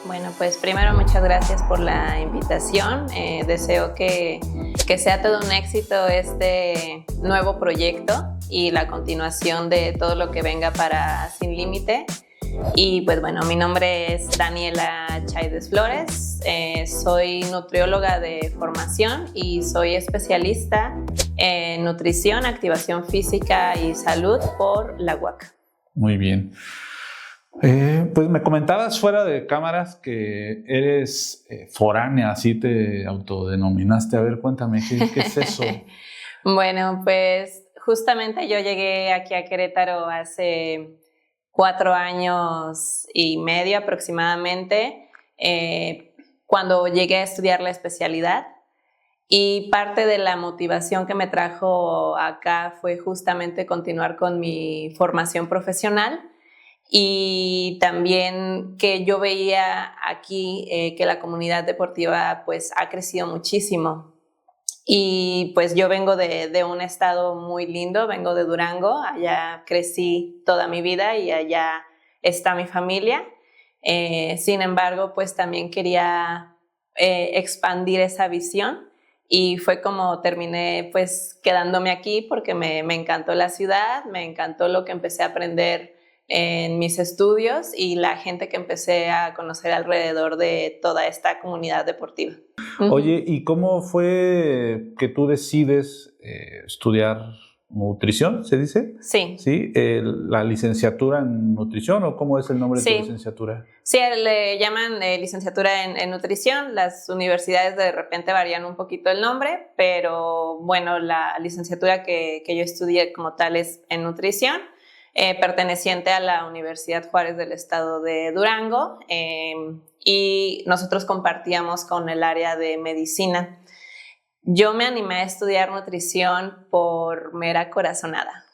Bueno, pues primero muchas gracias por la invitación. Deseo que sea todo un éxito este nuevo proyecto y la continuación de todo lo que venga para Sin Límite. Y pues bueno, mi nombre es Daniela Chaides Flores, soy nutrióloga de formación y soy especialista en nutrición, activación física y salud por la UAC. Muy bien. Pues me comentabas fuera de cámaras que eres foránea, así te autodenominaste. A ver, cuéntame, ¿qué es eso? Bueno, pues justamente yo llegué aquí a Querétaro hace 4 años y medio aproximadamente, cuando llegué a estudiar la especialidad. Y parte de la motivación que me trajo acá fue justamente continuar con mi formación profesional. Y también que yo veía aquí que la comunidad deportiva pues ha crecido muchísimo. Y pues yo vengo de un estado muy lindo, vengo de Durango, allá crecí toda mi vida y allá está mi familia. Sin embargo, pues también quería expandir esa visión y fue como terminé pues quedándome aquí porque me encantó la ciudad, me encantó lo que empecé a aprender en mis estudios y la gente que empecé a conocer alrededor de toda esta comunidad deportiva. Oye, ¿y cómo fue que tú decides estudiar nutrición, se dice? Sí. ¿Sí? ¿La licenciatura en nutrición o cómo es el nombre de tu licenciatura? Sí, le llaman licenciatura en nutrición. Las universidades de repente varían un poquito el nombre, pero bueno, la licenciatura que yo estudié como tal es en nutrición. Perteneciente a la Universidad Juárez del estado de Durango, y nosotros compartíamos con el área de medicina. Yo me animé a estudiar nutrición por mera corazonada,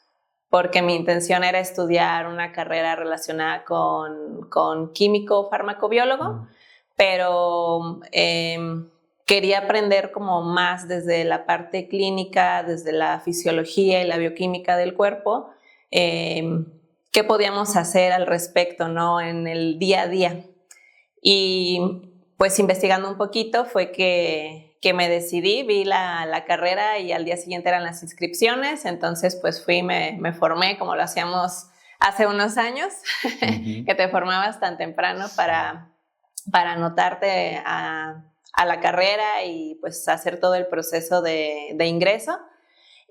porque mi intención era estudiar una carrera relacionada con químico farmacobiólogo, pero quería aprender como más desde la parte clínica, desde la fisiología y la bioquímica del cuerpo, qué podíamos hacer al respecto, ¿no? En el día a día. Y pues investigando un poquito fue que me decidí, vi la carrera y al día siguiente eran las inscripciones, entonces pues fui, me formé como lo hacíamos hace unos años, que te formabas tan temprano para anotarte a la carrera y pues hacer todo el proceso de ingreso.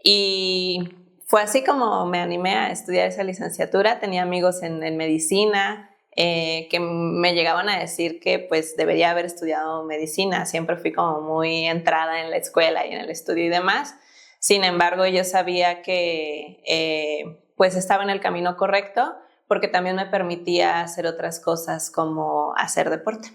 Y fue así como me animé a estudiar esa licenciatura. Tenía amigos en medicina que me llegaban a decir que pues debería haber estudiado medicina. Siempre fui como muy entrada en la escuela y en el estudio y demás. Sin embargo, yo sabía que pues estaba en el camino correcto porque también me permitía hacer otras cosas como hacer deporte.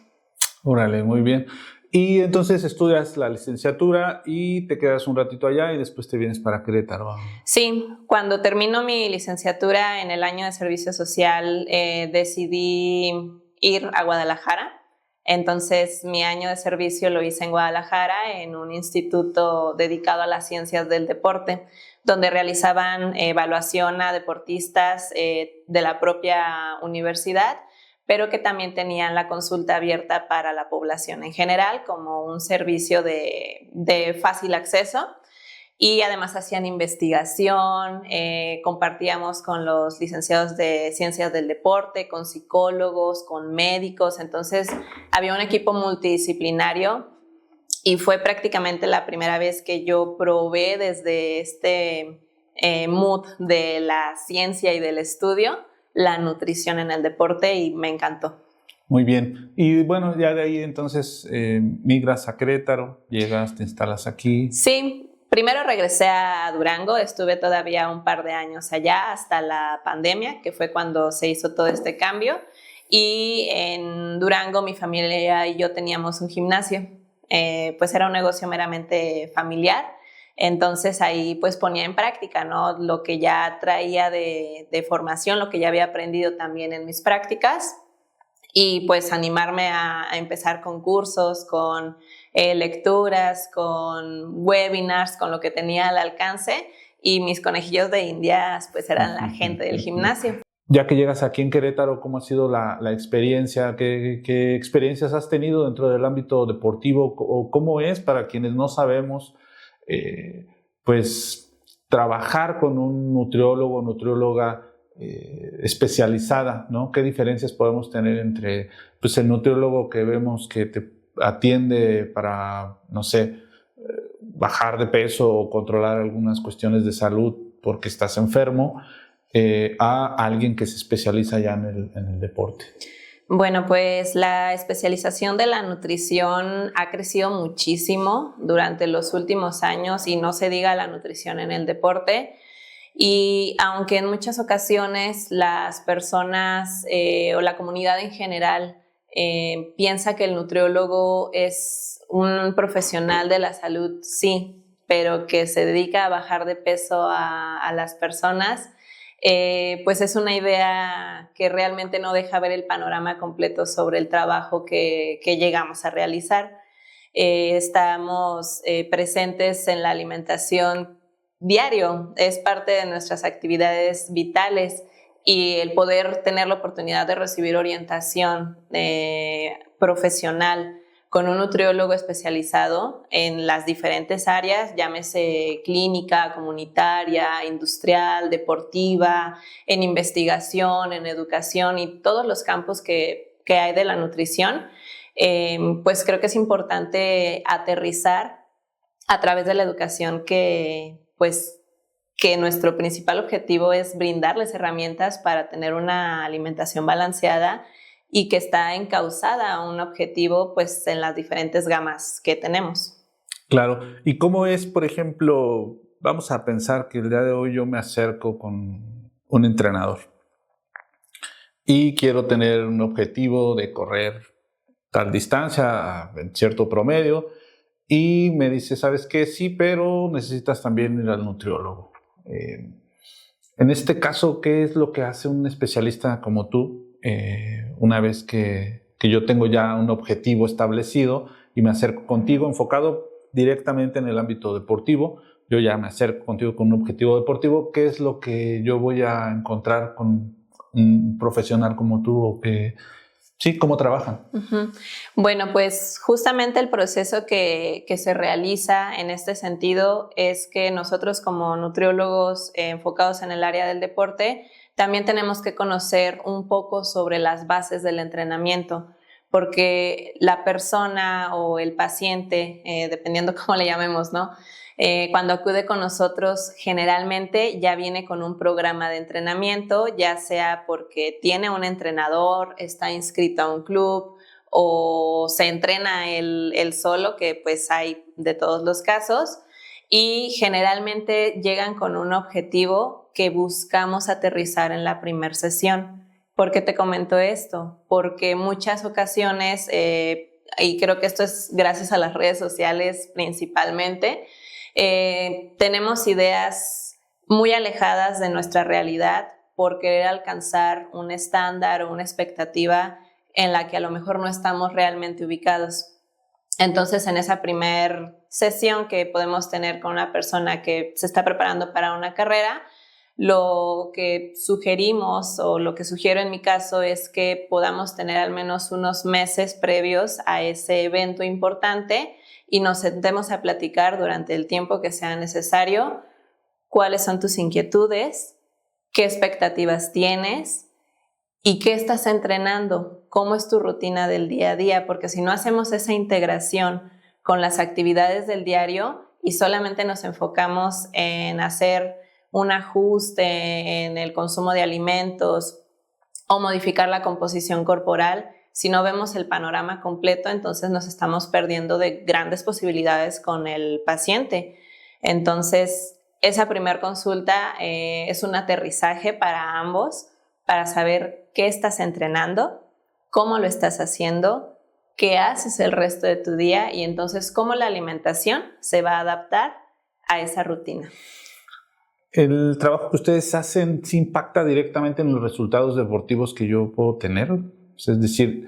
Órale, muy bien. Y entonces estudias la licenciatura y te quedas un ratito allá y después te vienes para Querétaro. Sí, cuando termino mi licenciatura en el año de servicio social decidí ir a Guadalajara. Entonces mi año de servicio lo hice en Guadalajara en un instituto dedicado a las ciencias del deporte, donde realizaban evaluación a deportistas de la propia universidad, pero que también tenían la consulta abierta para la población en general como un servicio de fácil acceso. Y además hacían investigación, compartíamos con los licenciados de ciencias del deporte, con psicólogos, con médicos. Entonces había un equipo multidisciplinario y fue prácticamente la primera vez que yo probé desde este mood de la ciencia y del estudio la nutrición en el deporte y me encantó. Muy bien. Y bueno, ya de ahí entonces migras a Querétaro, llegas, te instalas aquí. Sí. Primero regresé a Durango, estuve todavía un par de años allá hasta la pandemia, que fue cuando se hizo todo este cambio. Y en Durango mi familia y yo teníamos un gimnasio, pues era un negocio meramente familiar. Entonces ahí pues ponía en práctica, ¿no? Lo que ya traía de formación, lo que ya había aprendido también en mis prácticas. Y pues animarme a empezar con cursos, con lecturas, con webinars, con lo que tenía al alcance, y mis conejillos de indias pues eran la gente del gimnasio. ya que llegas aquí en Querétaro, ¿cómo ha sido la experiencia? ¿Qué experiencias has tenido dentro del ámbito deportivo? ¿O cómo es para quienes no sabemos, pues, trabajar con un nutriólogo o nutrióloga especializada, ¿no? ¿Qué diferencias podemos tener entre, pues, el nutriólogo que vemos que te atiende para, no sé, bajar de peso o controlar algunas cuestiones de salud porque estás enfermo, a alguien que se especializa ya en el deporte? Bueno, pues la especialización de la nutrición ha crecido muchísimo durante los últimos años y no se diga la nutrición en el deporte. Y aunque en muchas ocasiones las personas o la comunidad en general piensa que el nutriólogo es un profesional de la salud, sí, pero que se dedica a bajar de peso a las personas, pues es una idea que realmente no deja ver el panorama completo sobre el trabajo que llegamos a realizar. Estamos presentes en la alimentación diario, es parte de nuestras actividades vitales, y el poder tener la oportunidad de recibir orientación profesional con un nutriólogo especializado en las diferentes áreas, llámese clínica, comunitaria, industrial, deportiva, en investigación, en educación y todos los campos que hay de la nutrición, pues creo que es importante aterrizar a través de la educación que nuestro principal objetivo es brindarles herramientas para tener una alimentación balanceada y que está encauzada a un objetivo pues en las diferentes gamas que tenemos. Claro. ¿Y cómo es, por ejemplo, vamos a pensar que el día de hoy yo me acerco con un entrenador y quiero tener un objetivo de correr tal distancia en cierto promedio, y me dice, ¿sabes qué? Sí, pero necesitas también ir al nutriólogo. En este caso, ¿qué es lo que hace un especialista como tú una vez que yo tengo ya un objetivo establecido y me acerco contigo enfocado directamente en el ámbito deportivo? Yo ya me acerco contigo con un objetivo deportivo. ¿Qué es lo que yo voy a encontrar con un profesional como tú? ¿O que sí, cómo trabajan? Uh-huh. Bueno, pues justamente el proceso que se realiza en este sentido es que nosotros como nutriólogos enfocados en el área del deporte también tenemos que conocer un poco sobre las bases del entrenamiento, porque la persona o el paciente, dependiendo cómo le llamemos, ¿no? Cuando acude con nosotros generalmente ya viene con un programa de entrenamiento, ya sea porque tiene un entrenador, está inscrito a un club o se entrena él solo, que pues hay de todos los casos, y generalmente llegan con un objetivo que buscamos aterrizar en la primera sesión. ¿Por qué te comento esto? Porque muchas ocasiones, y creo que esto es gracias a las redes sociales principalmente, tenemos ideas muy alejadas de nuestra realidad por querer alcanzar un estándar o una expectativa en la que a lo mejor no estamos realmente ubicados. Entonces, en esa primera sesión que podemos tener con una persona que se está preparando para una carrera, lo que sugerimos o lo que sugiero en mi caso es que podamos tener al menos unos meses previos a ese evento importante y nos sentemos a platicar durante el tiempo que sea necesario cuáles son tus inquietudes, qué expectativas tienes y qué estás entrenando, cómo es tu rutina del día a día, porque si no hacemos esa integración con las actividades del diario y solamente nos enfocamos en hacer un ajuste en el consumo de alimentos o modificar la composición corporal, si no vemos el panorama completo, entonces nos estamos perdiendo de grandes posibilidades con el paciente. Entonces, esa primera consulta es un aterrizaje para ambos, para saber qué estás entrenando, cómo lo estás haciendo, qué haces el resto de tu día y entonces cómo la alimentación se va a adaptar a esa rutina. ¿El trabajo que ustedes hacen sí impacta directamente en los resultados deportivos que yo puedo tener? Es decir,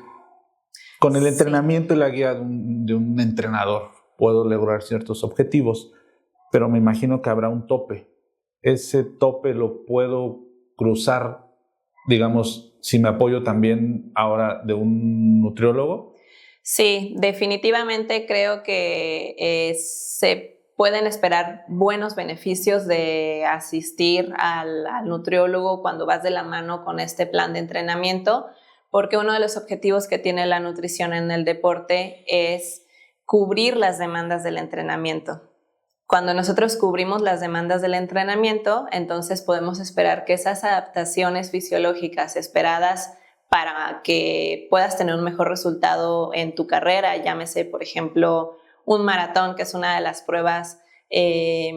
con el entrenamiento y la guía de un entrenador puedo lograr ciertos objetivos, pero me imagino que habrá un tope. ¿Ese tope lo puedo cruzar digamos, si me apoyo también ahora de un nutriólogo? Sí, definitivamente creo que se pueden esperar buenos beneficios de asistir al nutriólogo cuando vas de la mano con este plan de entrenamiento, porque uno de los objetivos que tiene la nutrición en el deporte es cubrir las demandas del entrenamiento. Cuando nosotros cubrimos las demandas del entrenamiento, entonces podemos esperar que esas adaptaciones fisiológicas esperadas para que puedas tener un mejor resultado en tu carrera, llámese, por ejemplo, un maratón, que es una de las pruebas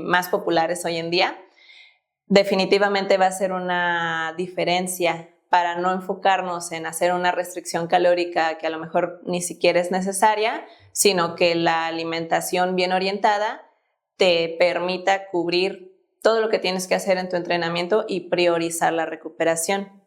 más populares hoy en día, definitivamente va a ser una diferencia para no enfocarnos en hacer una restricción calórica que a lo mejor ni siquiera es necesaria, sino que la alimentación bien orientada te permita cubrir todo lo que tienes que hacer en tu entrenamiento y priorizar la recuperación.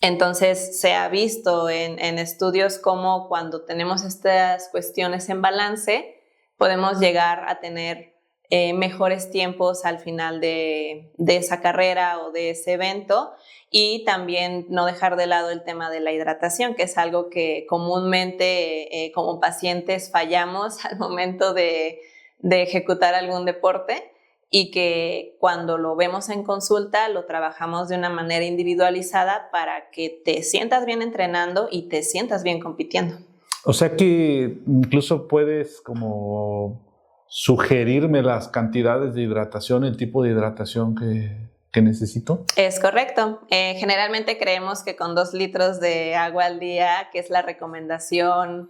Entonces, se ha visto en estudios cómo cuando tenemos estas cuestiones en balance, podemos llegar a tener mejores tiempos al final de esa carrera o de ese evento, y también no dejar de lado el tema de la hidratación, que es algo que comúnmente como pacientes fallamos al momento de ejecutar algún deporte, y que cuando lo vemos en consulta lo trabajamos de una manera individualizada para que te sientas bien entrenando y te sientas bien compitiendo. O sea que incluso puedes como sugerirme las cantidades de hidratación, el tipo de hidratación que necesito. Es correcto. Generalmente creemos que con 2 litros de agua al día, que es la recomendación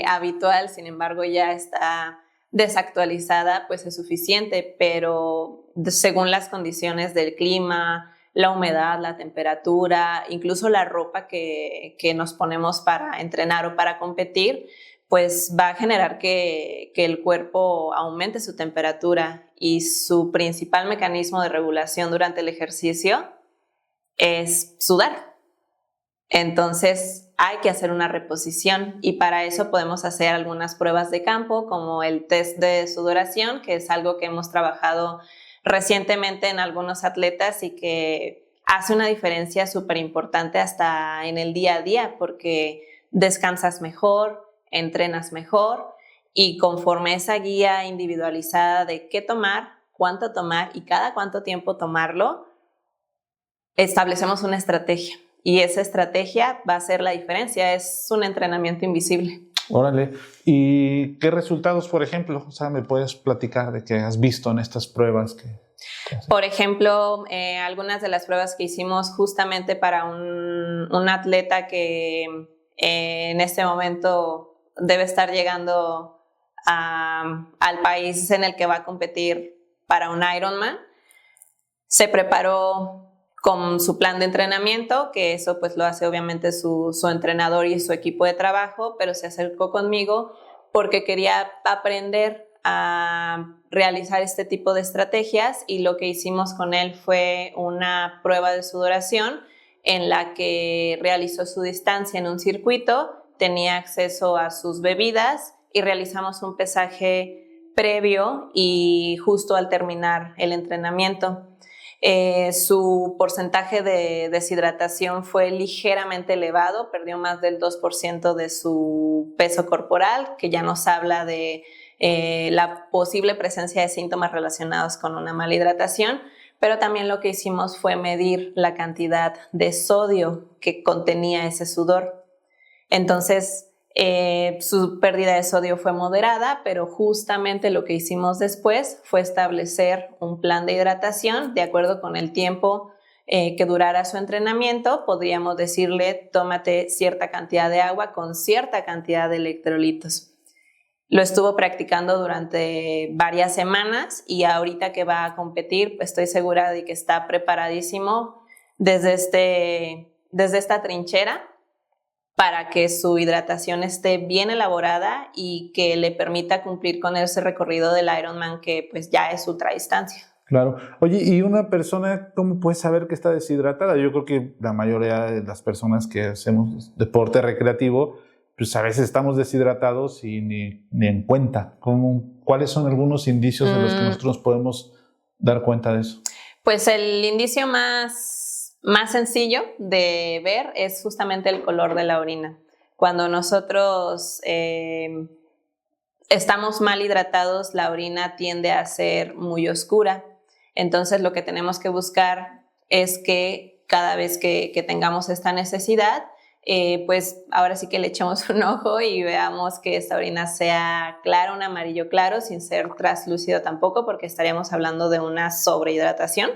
habitual, sin embargo ya está desactualizada, pues es suficiente, pero según las condiciones del clima, la humedad, la temperatura, incluso la ropa que nos ponemos para entrenar o para competir, pues va a generar que el cuerpo aumente su temperatura, y su principal mecanismo de regulación durante el ejercicio es sudar. Entonces hay que hacer una reposición, y para eso podemos hacer algunas pruebas de campo como el test de sudoración, que es algo que hemos trabajado recientemente en algunos atletas y que hace una diferencia súper importante hasta en el día a día, porque descansas mejor, entrenas mejor, y conforme esa guía individualizada de qué tomar, cuánto tomar y cada cuánto tiempo tomarlo, establecemos una estrategia. Y esa estrategia va a hacer la diferencia, es un entrenamiento invisible. Órale. ¿Y qué resultados, por ejemplo? O sea, ¿me puedes platicar de qué has visto en estas pruebas que por ejemplo, algunas de las pruebas que hicimos justamente para un atleta que en este momento debe estar llegando al país en el que va a competir para un Ironman, se preparó con su plan de entrenamiento, que eso pues lo hace obviamente su entrenador y su equipo de trabajo, pero se acercó conmigo porque quería aprender a realizar este tipo de estrategias, y lo que hicimos con él fue una prueba de sudoración en la que realizó su distancia en un circuito, tenía acceso a sus bebidas y realizamos un pesaje previo y justo al terminar el entrenamiento. Su porcentaje de deshidratación fue ligeramente elevado, perdió más del 2% de su peso corporal, que ya nos habla de la posible presencia de síntomas relacionados con una mala hidratación, pero también lo que hicimos fue medir la cantidad de sodio que contenía ese sudor. Entonces, su pérdida de sodio fue moderada, pero justamente lo que hicimos después fue establecer un plan de hidratación de acuerdo con el tiempo que durara su entrenamiento. Podríamos decirle, tómate cierta cantidad de agua con cierta cantidad de electrolitos. Lo estuvo practicando durante varias semanas, y ahorita que va a competir, pues estoy segura de que está preparadísimo desde esta trinchera para que su hidratación esté bien elaborada y que le permita cumplir con ese recorrido del Ironman, que pues ya es ultradistancia. Claro. Oye, ¿y una persona cómo puede saber que está deshidratada? Yo creo que la mayoría de las personas que hacemos deporte recreativo, pues a veces estamos deshidratados y ni en cuenta. ¿Cuáles son algunos indicios de los que nosotros podemos dar cuenta de eso? Pues el indicio más más sencillo de ver es justamente el color de la orina. Cuando nosotros estamos mal hidratados, la orina tiende a ser muy oscura. Entonces, lo que tenemos que buscar es que cada vez que tengamos esta necesidad, pues ahora sí que le echemos un ojo y veamos que esta orina sea clara, un amarillo claro, sin ser traslúcido tampoco, porque estaríamos hablando de una sobrehidratación,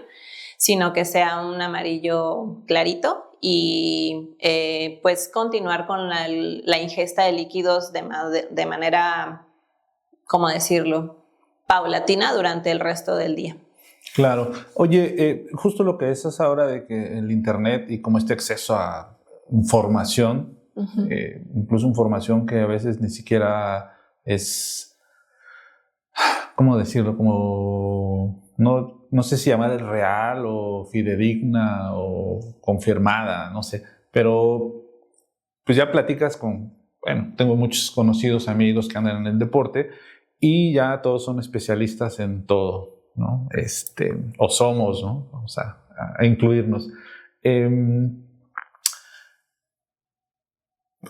sino que sea un amarillo clarito y pues continuar con la ingesta de líquidos de manera, ¿cómo decirlo?, paulatina durante el resto del día. Claro. Oye, justo lo que dices ahora de que el Internet y como este acceso a información, incluso información que a veces ni siquiera es, ¿cómo decirlo? Como, no sé si llamar real o fidedigna o confirmada, no sé, pero pues ya platicas bueno, tengo muchos conocidos amigos que andan en el deporte y ya todos son especialistas en todo, ¿no? O somos, ¿no? Vamos a incluirnos.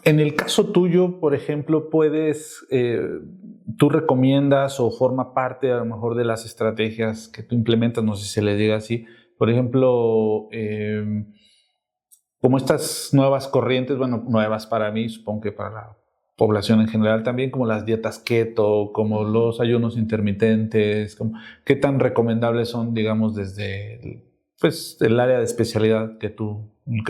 En el caso tuyo, por ejemplo, tú recomiendas o forma parte a lo mejor de las estrategias que tú implementas, no sé si se les diga así, por ejemplo, como estas nuevas corrientes, bueno, nuevas para mí, supongo que para la población en general también, como las dietas keto, como los ayunos intermitentes, ¿qué tan recomendables son, digamos, desde el área de especialidad en que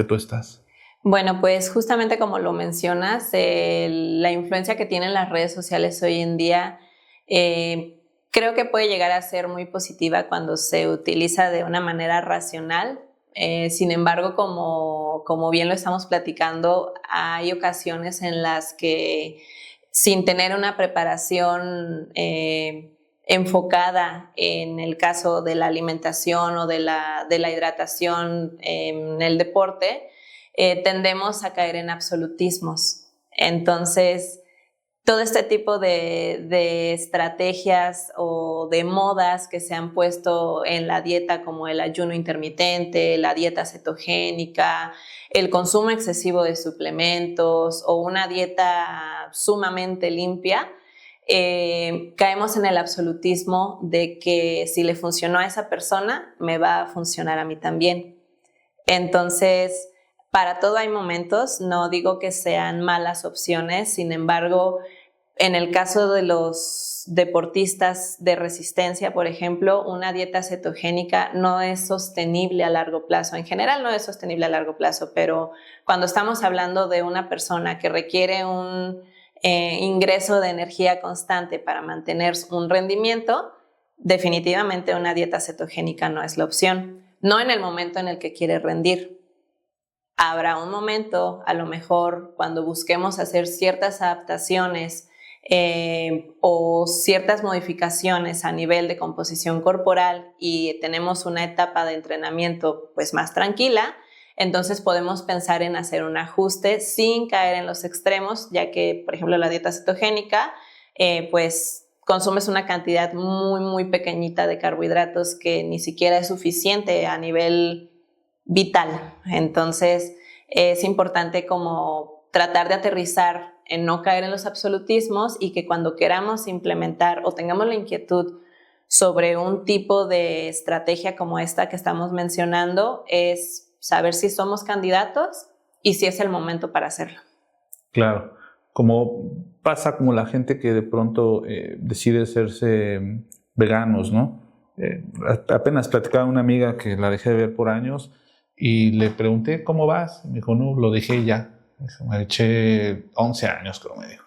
tú estás? Bueno, pues justamente como lo mencionas, la influencia que tienen las redes sociales hoy en día creo que puede llegar a ser muy positiva cuando se utiliza de una manera racional. Sin embargo, como bien lo estamos platicando, hay ocasiones en las que sin tener una preparación enfocada en el caso de la alimentación o de la hidratación en el deporte, tendemos a caer en absolutismos. Entonces, todo este tipo de estrategias o de modas que se han puesto en la dieta, como el ayuno intermitente, la dieta cetogénica, el consumo excesivo de suplementos o una dieta sumamente limpia, caemos en el absolutismo de que si le funcionó a esa persona, me va a funcionar a mí también. Entonces, para todo hay momentos, no digo que sean malas opciones, sin embargo, en el caso de los deportistas de resistencia, por ejemplo, una dieta cetogénica no es sostenible a largo plazo. En general no es sostenible a largo plazo, pero cuando estamos hablando de una persona que requiere un ingreso de energía constante para mantener un rendimiento, definitivamente una dieta cetogénica no es la opción, no en el momento en el que quiere rendir. Habrá un momento, a lo mejor, cuando busquemos hacer ciertas adaptaciones o ciertas modificaciones a nivel de composición corporal y tenemos una etapa de entrenamiento pues más tranquila, entonces podemos pensar en hacer un ajuste sin caer en los extremos, ya que, por ejemplo, la dieta cetogénica, pues consumes una cantidad muy, muy pequeñita de carbohidratos que ni siquiera es suficiente a nivel vital. Entonces es importante como tratar de aterrizar en no caer en los absolutismos y que cuando queramos implementar o tengamos la inquietud sobre un tipo de estrategia como esta que estamos mencionando, es saber si somos candidatos y si es el momento para hacerlo. Claro, como pasa como la gente que de pronto decide hacerse veganos, ¿no? Apenas platicaba una amiga que la dejé de ver por años y le pregunté, ¿cómo vas? Me dijo, no, lo dejé ya. Me eché 11 años, creo me dijo.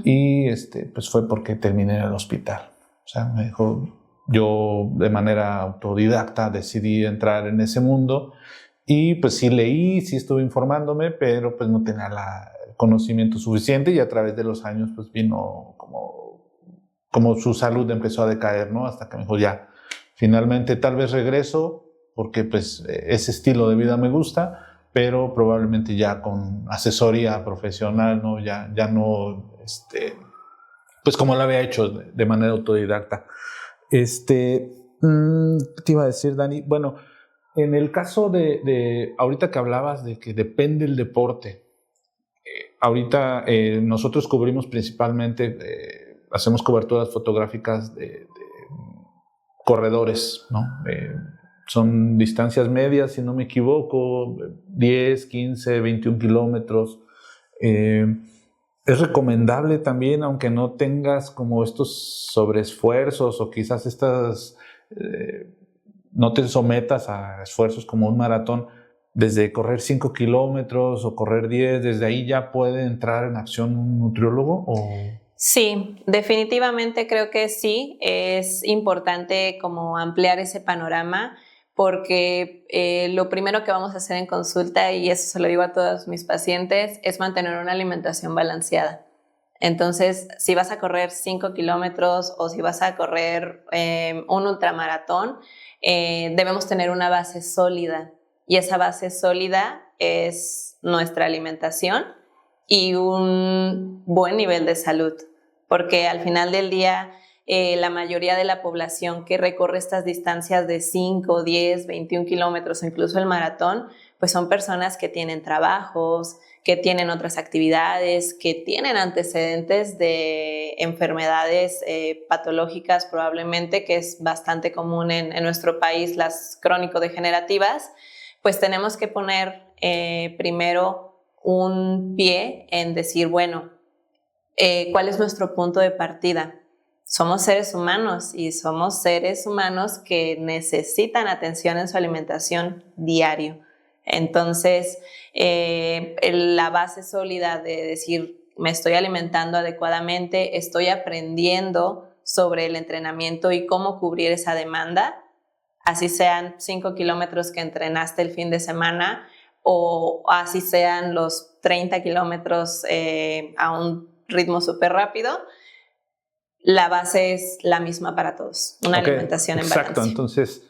Y pues fue porque terminé en el hospital. O sea, me dijo, yo de manera autodidacta decidí entrar en ese mundo y pues sí leí, sí estuve informándome, pero pues no tenía el conocimiento suficiente y a través de los años pues vino como su salud empezó a decaer, ¿no? Hasta que me dijo, ya, finalmente tal vez regreso porque pues ese estilo de vida me gusta, pero probablemente ya con asesoría profesional, ¿no? Ya no, pues como lo había hecho de manera autodidacta. ¿Qué te iba a decir, Dani? Bueno, En el caso de ahorita que hablabas de que depende el deporte, ahorita nosotros cubrimos principalmente, hacemos coberturas fotográficas de corredores, ¿no? Son distancias medias, si no me equivoco, 10, 15, 21 kilómetros. Es recomendable también, aunque no tengas como estos sobreesfuerzos o quizás no te sometas a esfuerzos como un maratón, desde correr 5 kilómetros o correr 10, desde ahí ya puede entrar en acción un nutriólogo o... Sí, definitivamente creo que sí. Es importante como ampliar ese panorama porque lo primero que vamos a hacer en consulta, y eso se lo digo a todos mis pacientes, es mantener una alimentación balanceada. Entonces, si vas a correr 5 kilómetros o si vas a correr un ultramaratón, debemos tener una base sólida. Y esa base sólida es nuestra alimentación y un buen nivel de salud. Porque al final del día, la mayoría de la población que recorre estas distancias de 5, 10, 21 kilómetros o incluso el maratón, pues son personas que tienen trabajos, que tienen otras actividades, que tienen antecedentes de enfermedades patológicas probablemente, que es bastante común en nuestro país, las crónico-degenerativas. Pues tenemos que poner primero un pie en decir, bueno, ¿cuál es nuestro punto de partida? Somos seres humanos y somos seres humanos que necesitan atención en su alimentación diario. Entonces, la base sólida de decir, me estoy alimentando adecuadamente, estoy aprendiendo sobre el entrenamiento y cómo cubrir esa demanda, así sean 5 kilómetros que entrenaste el fin de semana o así sean los 30 kilómetros a un ritmo súper rápido, la base es la misma para todos, una alimentación en balance. Exacto, entonces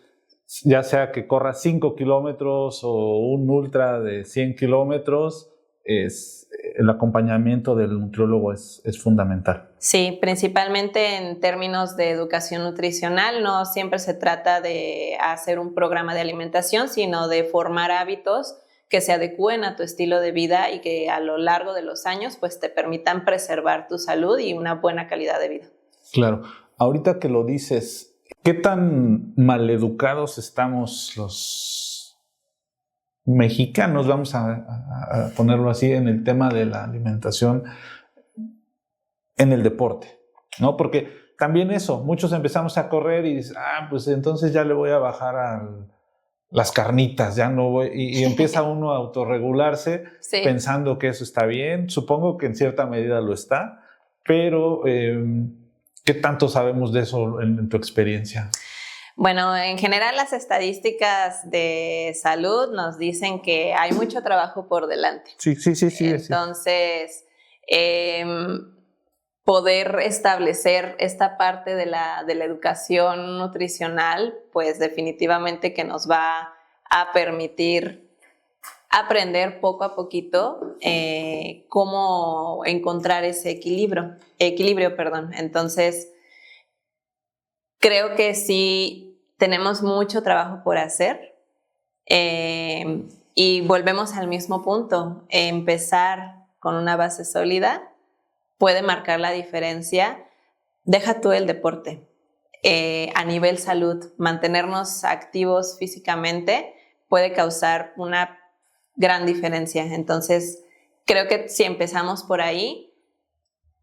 ya sea que corras 5 kilómetros o un ultra de 100 kilómetros, el acompañamiento del nutriólogo es fundamental. Sí, principalmente en términos de educación nutricional, no siempre se trata de hacer un programa de alimentación, sino de formar hábitos que se adecúen a tu estilo de vida y que a lo largo de los años pues, te permitan preservar tu salud y una buena calidad de vida. Claro. Ahorita que lo dices, ¿qué tan maleducados estamos los mexicanos, vamos a ponerlo así, en el tema de la alimentación en el deporte? ¿No? Porque también eso, muchos empezamos a correr y dices, pues entonces ya le voy a bajar las carnitas, ya no voy, y empieza uno a autorregularse sí, pensando que eso está bien. Supongo que en cierta medida lo está, pero ¿qué tanto sabemos de eso en tu experiencia? Bueno, en general las estadísticas de salud nos dicen que hay mucho trabajo por delante. Sí. Entonces, poder establecer esta parte de la educación nutricional, pues definitivamente que nos va a permitir aprender poco a poquito cómo encontrar ese equilibrio. Entonces, creo que sí tenemos mucho trabajo por hacer y volvemos al mismo punto. Empezar con una base sólida puede marcar la diferencia. Deja tú el deporte. A nivel salud, mantenernos activos físicamente puede causar una gran diferencia. Entonces, creo que si empezamos por ahí,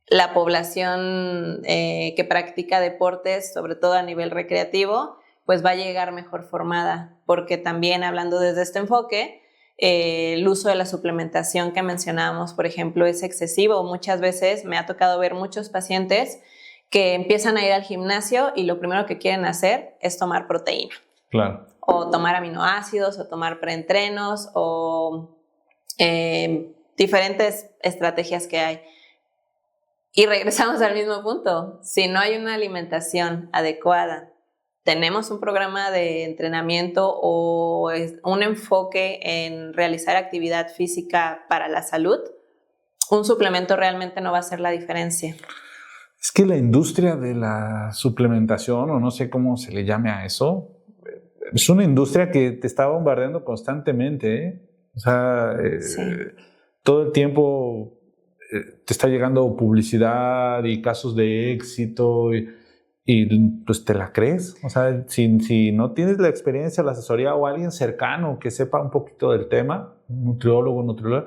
la población que practica deportes, sobre todo a nivel recreativo, pues va a llegar mejor formada, porque también hablando desde este enfoque, el uso de la suplementación que mencionábamos, por ejemplo, es excesivo. Muchas veces me ha tocado ver muchos pacientes que empiezan a ir al gimnasio y lo primero que quieren hacer es tomar proteína. Claro. O tomar aminoácidos, o tomar preentrenos, o diferentes estrategias que hay. Y regresamos al mismo punto. Si no hay una alimentación adecuada, tenemos un programa de entrenamiento o un enfoque en realizar actividad física para la salud, un suplemento realmente no va a hacer la diferencia. Es que la industria de la suplementación, o no sé cómo se le llame a eso, es una industria que te está bombardeando constantemente, ¿eh? O sea, Sí. todo el tiempo te está llegando publicidad y casos de éxito y pues te la crees. O sea, si no tienes la experiencia, la asesoría o alguien cercano que sepa un poquito del tema, un nutrióloga,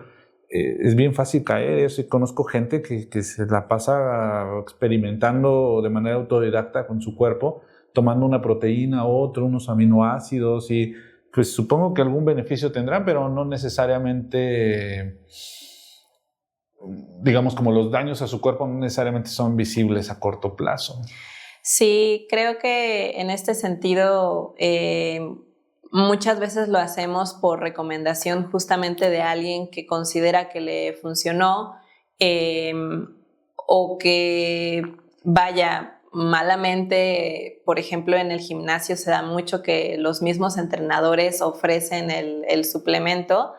es bien fácil caer eso. Y conozco gente que se la pasa experimentando de manera autodidacta con su cuerpo, tomando una proteína, unos aminoácidos y pues supongo que algún beneficio tendrán, pero no necesariamente, digamos, como los daños a su cuerpo no necesariamente son visibles a corto plazo. Sí, creo que en este sentido muchas veces lo hacemos por recomendación justamente de alguien que considera que le funcionó o que vaya malamente, por ejemplo, en el gimnasio se da mucho que los mismos entrenadores ofrecen el suplemento.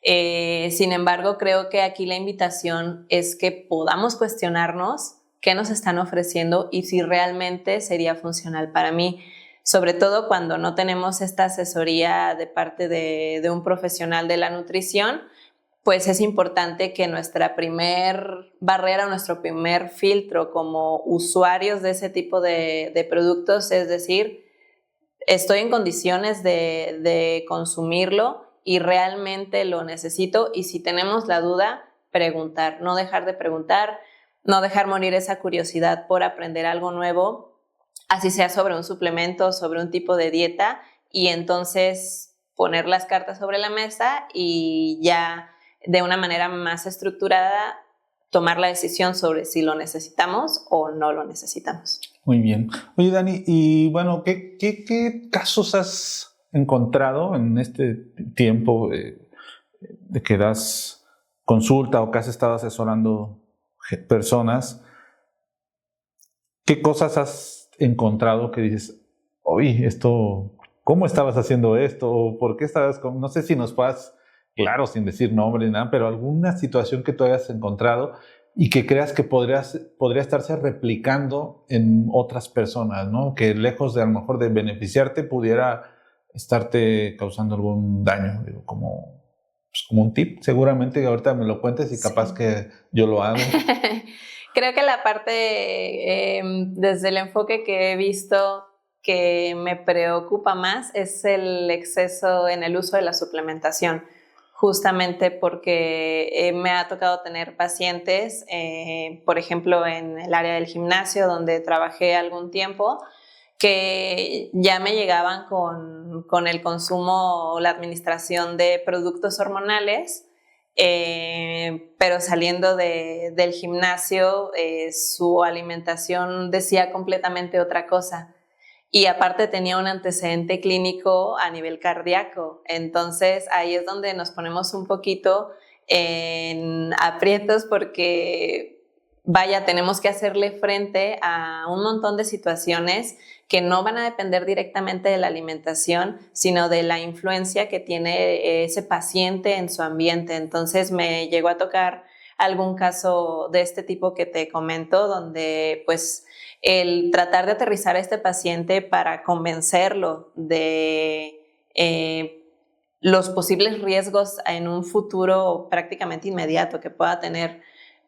Sin embargo, creo que aquí la invitación es que podamos cuestionarnos qué nos están ofreciendo y si realmente sería funcional para mí, sobre todo cuando no tenemos esta asesoría de parte de un profesional de la nutrición. Pues es importante que nuestra primer barrera, nuestro primer filtro como usuarios de ese tipo de productos, es decir, estoy en condiciones de consumirlo y realmente lo necesito, y si tenemos la duda, preguntar, no dejar de preguntar, no dejar morir esa curiosidad por aprender algo nuevo, así sea sobre un suplemento, sobre un tipo de dieta, y entonces poner las cartas sobre la mesa y ya de una manera más estructurada tomar la decisión sobre si lo necesitamos o no lo necesitamos. Muy bien. Oye, Dani, y bueno, ¿qué casos has encontrado en este tiempo de que das consulta o que has estado asesorando personas? ¿Qué cosas has encontrado que dices, oye, cómo estabas haciendo esto? ¿O por qué estabas no sé si nos puedas, claro, sin decir nombre ni nada, pero alguna situación que tú hayas encontrado y que creas que podría estarse replicando en otras personas, ¿no? Que lejos de a lo mejor de beneficiarte, pudiera estarte causando algún daño, digo, como un tip. Seguramente ahorita me lo cuentes y capaz que yo lo hago. Creo que la parte, desde el enfoque que he visto que me preocupa más es el exceso en el uso de la suplementación, justamente porque me ha tocado tener pacientes, por ejemplo, en el área del gimnasio donde trabajé algún tiempo, que ya me llegaban con el consumo o la administración de productos hormonales. Pero saliendo del gimnasio, su alimentación decía completamente otra cosa. Y aparte tenía un antecedente clínico a nivel cardíaco. Entonces ahí es donde nos ponemos un poquito en aprietos porque, vaya, tenemos que hacerle frente a un montón de situaciones que no van a depender directamente de la alimentación, sino de la influencia que tiene ese paciente en su ambiente. Entonces me llegó a tocar algún caso de este tipo que te comento, donde pues el tratar de aterrizar a este paciente para convencerlo de los posibles riesgos en un futuro prácticamente inmediato que pueda tener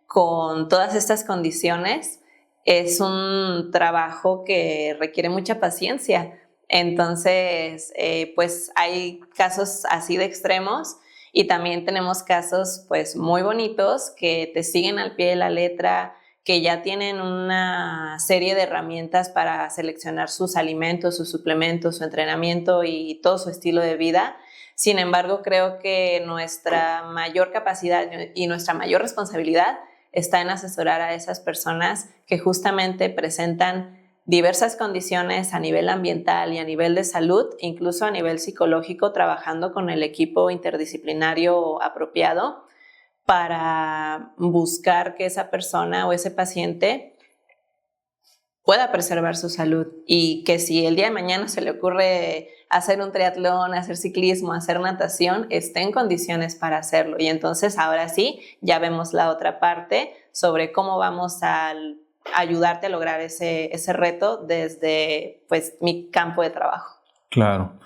con todas estas condiciones, es un trabajo que requiere mucha paciencia. Entonces, pues hay casos así de extremos y también tenemos casos pues muy bonitos que te siguen al pie de la letra, que ya tienen una serie de herramientas para seleccionar sus alimentos, sus suplementos, su entrenamiento y todo su estilo de vida. Sin embargo, creo que nuestra mayor capacidad y nuestra mayor responsabilidad está en asesorar a esas personas que justamente presentan diversas condiciones a nivel ambiental y a nivel de salud, incluso a nivel psicológico, trabajando con el equipo interdisciplinario apropiado para buscar que esa persona o ese paciente pueda preservar su salud, y que si el día de mañana se le ocurre hacer un triatlón, hacer ciclismo, hacer natación, esté en condiciones para hacerlo. Y entonces ahora sí, ya vemos la otra parte sobre cómo vamos a ayudarte a lograr ese reto desde pues mi campo de trabajo. Claro.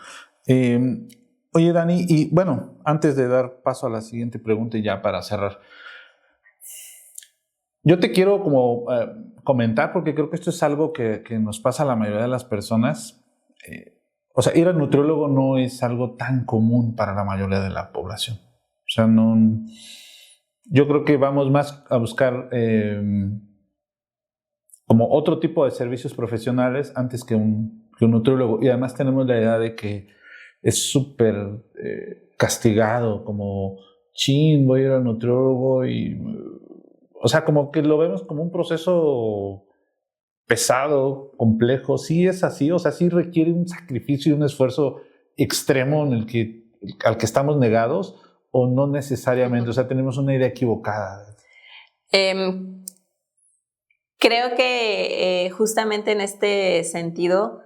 Oye, Dani, y bueno, antes de dar paso a la siguiente pregunta y ya para cerrar, yo te quiero como comentar, porque creo que esto es algo que nos pasa a la mayoría de las personas. O sea, ir al nutriólogo no es algo tan común para la mayoría de la población. O sea, no, yo creo que vamos más a buscar como otro tipo de servicios profesionales antes que un nutriólogo. Y además tenemos la idea de que es súper castigado, como, chin, voy a ir al nutriólogo y... O sea, como que lo vemos como un proceso pesado, complejo. Sí es así, o sea, sí requiere un sacrificio y un esfuerzo extremo al que estamos negados, o no necesariamente. O sea, tenemos una idea equivocada. Creo que justamente en este sentido,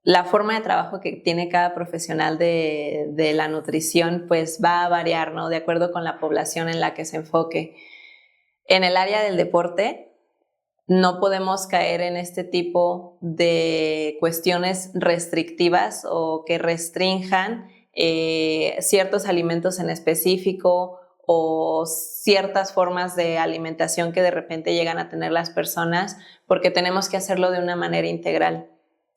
la forma de trabajo que tiene cada profesional de la nutrición pues va a variar, ¿no? De acuerdo con la población en la que se enfoque. En el área del deporte no podemos caer en este tipo de cuestiones restrictivas o que restrinjan ciertos alimentos en específico o ciertas formas de alimentación que de repente llegan a tener las personas, porque tenemos que hacerlo de una manera integral.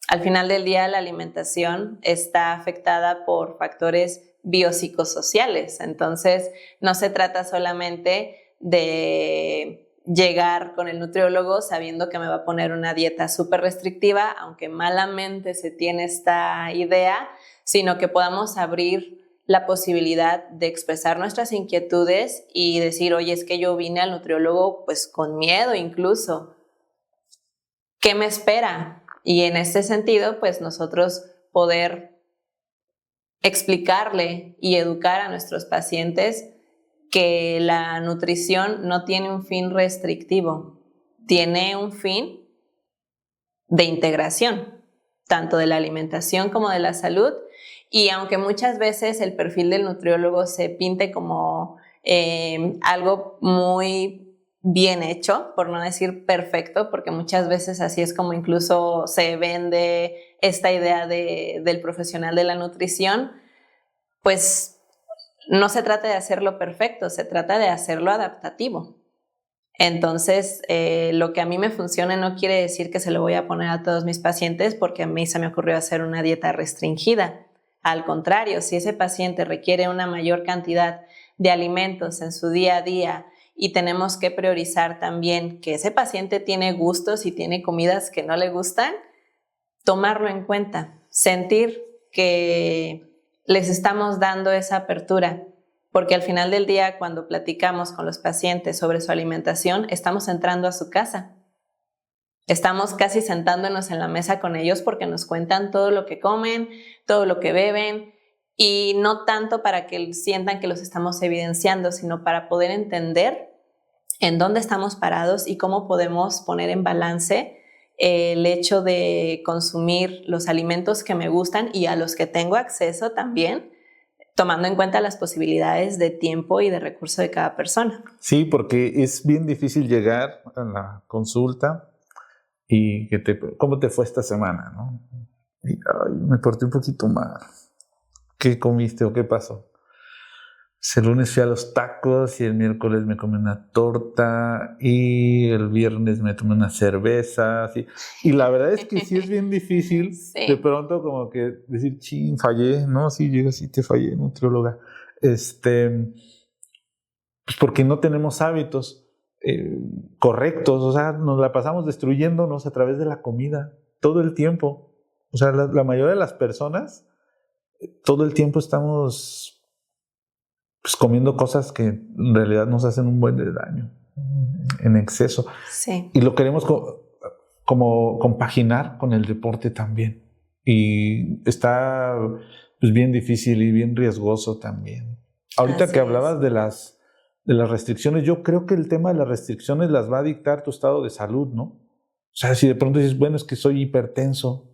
Al final del día, la alimentación está afectada por factores biopsicosociales, entonces no se trata solamente de llegar con el nutriólogo sabiendo que me va a poner una dieta súper restrictiva, aunque malamente se tiene esta idea, sino que podamos abrir la posibilidad de expresar nuestras inquietudes y decir, oye, es que yo vine al nutriólogo pues con miedo incluso. ¿Qué me espera? Y en este sentido, pues nosotros poder explicarle y educar a nuestros pacientes que la nutrición no tiene un fin restrictivo, tiene un fin de integración, tanto de la alimentación como de la salud. Y aunque muchas veces el perfil del nutriólogo se pinte como algo muy bien hecho, por no decir perfecto, porque muchas veces así es como incluso se vende esta idea del profesional de la nutrición, pues no se trata de hacerlo perfecto, se trata de hacerlo adaptativo. Entonces, lo que a mí me funcione no quiere decir que se lo voy a poner a todos mis pacientes porque a mí se me ocurrió hacer una dieta restringida. Al contrario, si ese paciente requiere una mayor cantidad de alimentos en su día a día y tenemos que priorizar también que ese paciente tiene gustos y tiene comidas que no le gustan, tomarlo en cuenta, sentir que les estamos dando esa apertura, porque al final del día, cuando platicamos con los pacientes sobre su alimentación, estamos entrando a su casa. Estamos casi sentándonos en la mesa con ellos porque nos cuentan todo lo que comen, todo lo que beben, y no tanto para que sientan que los estamos evidenciando, sino para poder entender en dónde estamos parados y cómo podemos poner en balance el hecho de consumir los alimentos que me gustan y a los que tengo acceso también, tomando en cuenta las posibilidades de tiempo y de recurso de cada persona. Sí, porque es bien difícil llegar a la consulta y ¿cómo te fue esta semana? ¿No? Y, me porté un poquito mal. ¿Qué comiste o qué pasó? El lunes fui a los tacos y el miércoles me comí una torta y el viernes me tomé una cerveza. ¿Sí? Y la verdad es que sí es bien difícil sí. De pronto como que decir, chin, fallé. No, sí, yo sí te fallé, nutrióloga. Pues porque no tenemos hábitos correctos. O sea, nos la pasamos destruyéndonos a través de la comida todo el tiempo. O sea, la mayoría de las personas todo el tiempo estamos pues comiendo cosas que en realidad nos hacen un buen de daño en exceso. Sí. Y lo queremos como compaginar con el deporte también. Y está pues, bien difícil y bien riesgoso también. Ahorita que hablabas de las restricciones, yo creo que el tema de las restricciones las va a dictar tu estado de salud, ¿no? O sea, si de pronto dices, bueno, es que soy hipertenso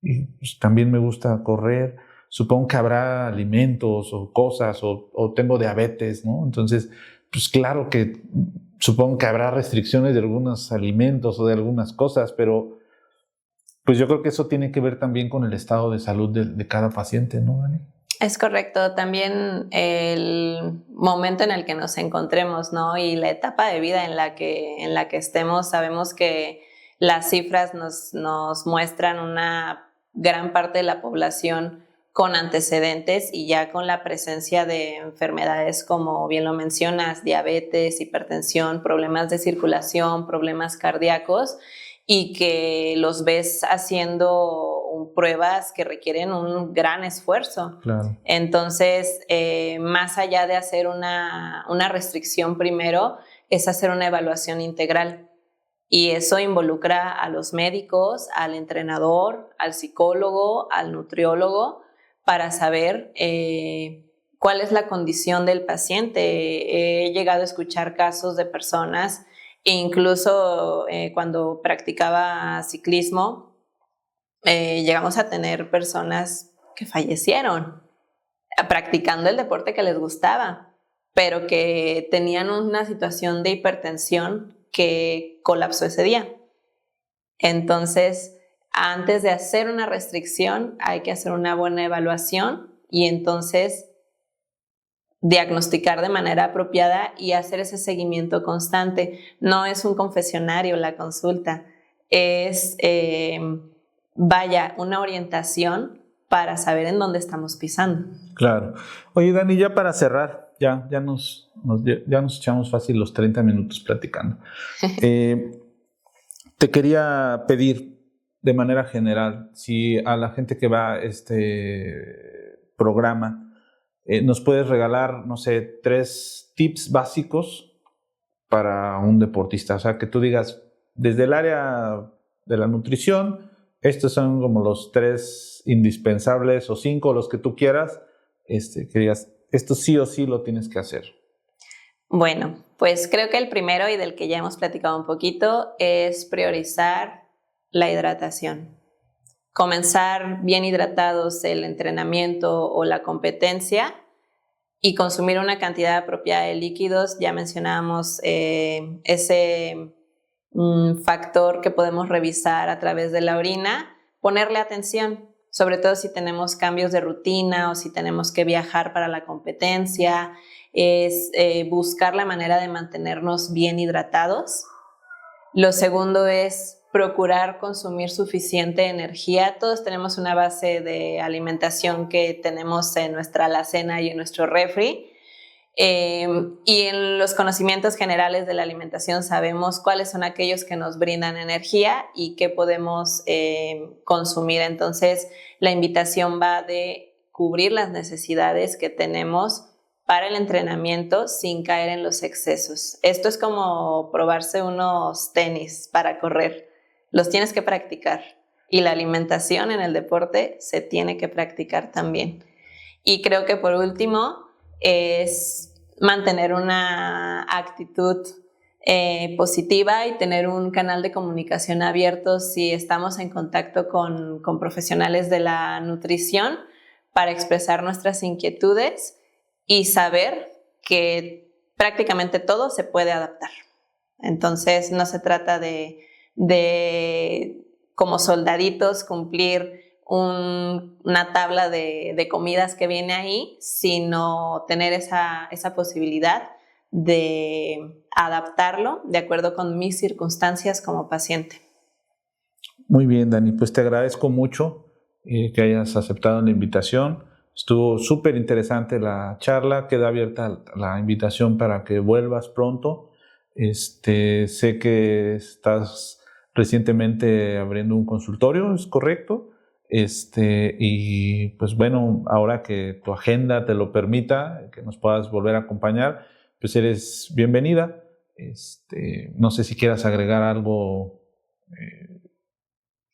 y pues, también me gusta correr, supongo que habrá alimentos o cosas o tengo diabetes, ¿no? Entonces, pues claro que supongo que habrá restricciones de algunos alimentos o de algunas cosas, pero pues yo creo que eso tiene que ver también con el estado de salud de cada paciente, ¿no, Dani? Es correcto, también el momento en el que nos encontremos, ¿no? Y la etapa de vida en la que estemos. Sabemos que las cifras nos muestran una gran parte de la población con antecedentes y ya con la presencia de enfermedades como bien lo mencionas, diabetes, hipertensión, problemas de circulación, problemas cardíacos, y que los ves haciendo pruebas que requieren un gran esfuerzo. Claro. Entonces, más allá de hacer una restricción primero, es hacer una evaluación integral. Y eso involucra a los médicos, al entrenador, al psicólogo, al nutriólogo, para saber cuál es la condición del paciente. He llegado a escuchar casos de personas, e incluso cuando practicaba ciclismo, llegamos a tener personas que fallecieron practicando el deporte que les gustaba, pero que tenían una situación de hipertensión que colapsó ese día. Entonces, antes de hacer una restricción, hay que hacer una buena evaluación y entonces diagnosticar de manera apropiada y hacer ese seguimiento constante. No es un confesionario la consulta, es, una orientación para saber en dónde estamos pisando. Claro. Oye, Dani, ya para cerrar, ya nos echamos fácil los 30 minutos platicando. Te quería pedir de manera general, si a la gente que va a este programa, nos puedes regalar, no sé, 3 tips básicos para un deportista. O sea, que tú digas, desde el área de la nutrición, estos son como los 3 indispensables o 5, los que tú quieras, que digas, esto sí o sí lo tienes que hacer. Bueno, pues creo que el primero y del que ya hemos platicado un poquito es priorizar la hidratación. Comenzar bien hidratados el entrenamiento o la competencia y consumir una cantidad apropiada de líquidos. Ya mencionábamos ese factor que podemos revisar a través de la orina, ponerle atención, sobre todo si tenemos cambios de rutina o si tenemos que viajar para la competencia, es buscar la manera de mantenernos bien hidratados. Lo segundo es procurar consumir suficiente energía. Todos tenemos una base de alimentación que tenemos en nuestra alacena y en nuestro refri. Y en los conocimientos generales de la alimentación sabemos cuáles son aquellos que nos brindan energía y qué podemos consumir. Entonces, la invitación va de cubrir las necesidades que tenemos para el entrenamiento sin caer en los excesos. Esto es como probarse unos tenis para correr. Los tienes que practicar y la alimentación en el deporte se tiene que practicar también. Y creo que por último es mantener una actitud positiva y tener un canal de comunicación abierto si estamos en contacto con profesionales de la nutrición para expresar nuestras inquietudes y saber que prácticamente todo se puede adaptar. Entonces no se trata de como soldaditos cumplir una tabla de comidas que viene ahí, sino tener esa posibilidad de adaptarlo de acuerdo con mis circunstancias como paciente. Muy bien, Dani, pues te agradezco mucho que hayas aceptado la invitación. Estuvo súper interesante la charla, queda abierta la invitación para que vuelvas pronto. Sé que estás recientemente abriendo un consultorio, ¿es correcto? Y pues bueno, ahora que tu agenda te lo permita, que nos puedas volver a acompañar, pues eres bienvenida. No sé si quieras agregar algo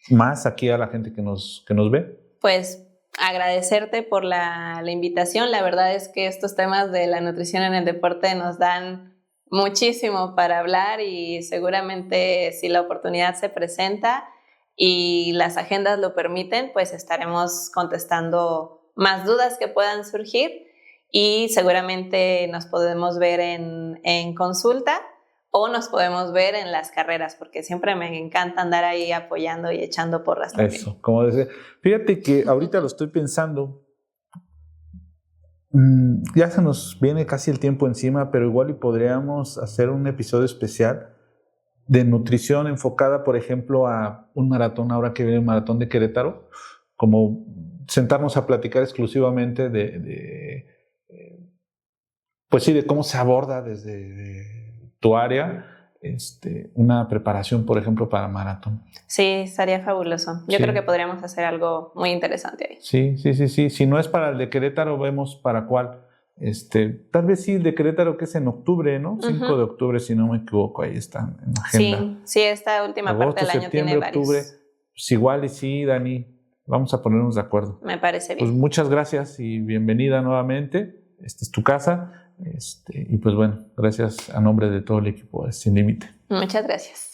más aquí a la gente que nos ve. Pues agradecerte por la invitación. La verdad es que estos temas de la nutrición en el deporte nos dan muchísimo para hablar y seguramente si la oportunidad se presenta y las agendas lo permiten, pues estaremos contestando más dudas que puedan surgir y seguramente nos podemos ver en consulta o nos podemos ver en las carreras, porque siempre me encanta andar ahí apoyando y echando porras también. Eso, como decía. Fíjate que ahorita lo estoy pensando. Ya se nos viene casi el tiempo encima, pero igual y podríamos hacer un episodio especial de nutrición enfocada, por ejemplo, a un maratón, ahora que viene el maratón de Querétaro, como sentarnos a platicar exclusivamente pues sí, de cómo se aborda desde tu área una preparación, por ejemplo, para maratón. Sí, estaría fabuloso. Yo creo que podríamos hacer algo muy interesante ahí. Sí. Si no es para el de Querétaro, vemos para cuál. Tal vez sí, el de Querétaro, que es en octubre, ¿no? 5 de octubre, si no me equivoco, ahí están en la agenda. Sí, esta última parte del año tiene varios. Octubre, pues igual y sí, Dani, vamos a ponernos de acuerdo. Me parece bien. Pues muchas gracias y bienvenida nuevamente. Esta es tu casa. Y pues bueno, gracias a nombre de todo el equipo de Sin Límite. Muchas gracias.